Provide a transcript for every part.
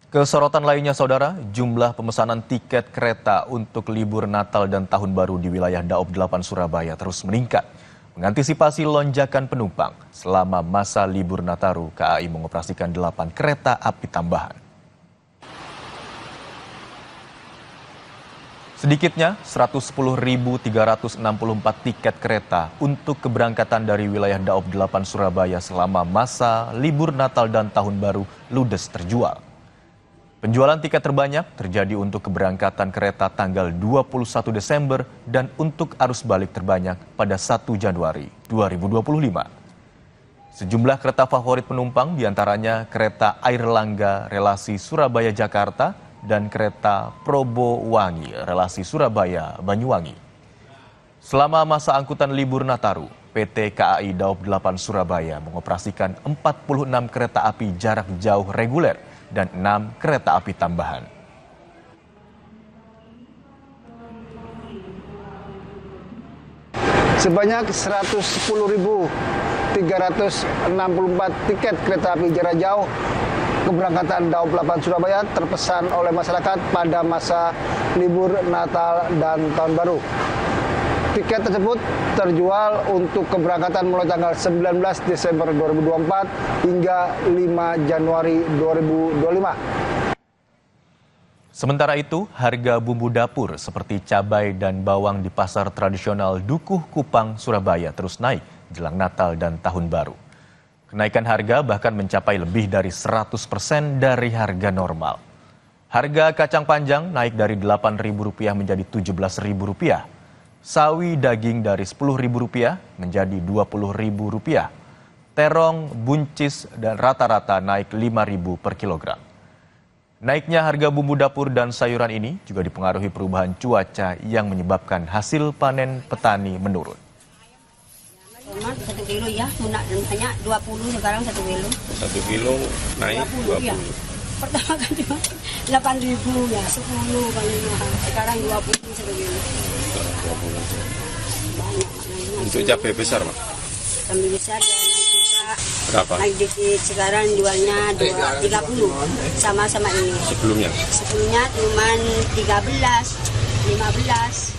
Kesorotan lainnya, Saudara, jumlah pemesanan tiket kereta untuk libur Natal dan Tahun Baru di wilayah Daob 8 Surabaya terus meningkat. Mengantisipasi lonjakan penumpang, selama masa libur Nataru, KAI mengoperasikan 8 kereta api tambahan. Sedikitnya 110.364 tiket kereta untuk keberangkatan dari wilayah Daob 8 Surabaya selama masa libur Natal dan Tahun Baru ludes terjual. Penjualan tiket terbanyak terjadi untuk keberangkatan kereta tanggal 21 Desember dan untuk arus balik terbanyak pada 1 Januari 2025. Sejumlah kereta favorit penumpang diantaranya kereta Airlangga relasi Surabaya-Jakarta dan kereta Probowangi relasi Surabaya-Banyuwangi. Selama masa angkutan libur Nataru, PT KAI Daob 8 Surabaya mengoperasikan 46 kereta api jarak jauh reguler dan 6 kereta api tambahan. Sebanyak 110.364 tiket kereta api jarak jauh keberangkatan Daob 8 Surabaya terpesan oleh masyarakat pada masa libur Natal dan Tahun Baru. Tiket tersebut terjual untuk keberangkatan mulai tanggal 19 Desember 2024 hingga 5 Januari 2025. Sementara itu, harga bumbu dapur seperti cabai dan bawang di pasar tradisional Dukuh Kupang, Surabaya terus naik jelang Natal dan Tahun Baru. Kenaikan harga bahkan mencapai lebih dari 100% dari harga normal. Harga kacang panjang naik dari Rp8.000 menjadi Rp17.000. Sawi daging dari Rp10.000 menjadi Rp20.000. Terong, buncis, dan rata-rata naik Rp5.000 per kilogram. Naiknya harga bumbu dapur dan sayuran ini juga dipengaruhi perubahan cuaca yang menyebabkan hasil panen petani menurun. 1 kilo ya, banyak 20 sekarang 1 kilo. 1 kilo naik 20. Ya. Pertama kan cuma 8.000 ya, 10 paling mahal. Sekarang 20 1 kilo. 20. Untuk cabai besar, Mas? Cabai besar ya naik juga. Berapa? Naik dikit, sekarang jualnya 30 sama-sama ini. Sebelumnya? Sebelumnya cuma 13, 15.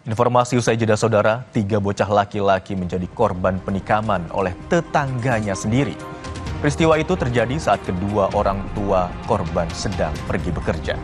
Informasi usai jeda, Saudara, 3 bocah laki-laki menjadi korban penikaman oleh tetangganya sendiri. Peristiwa itu terjadi saat kedua orang tua korban sedang pergi bekerja.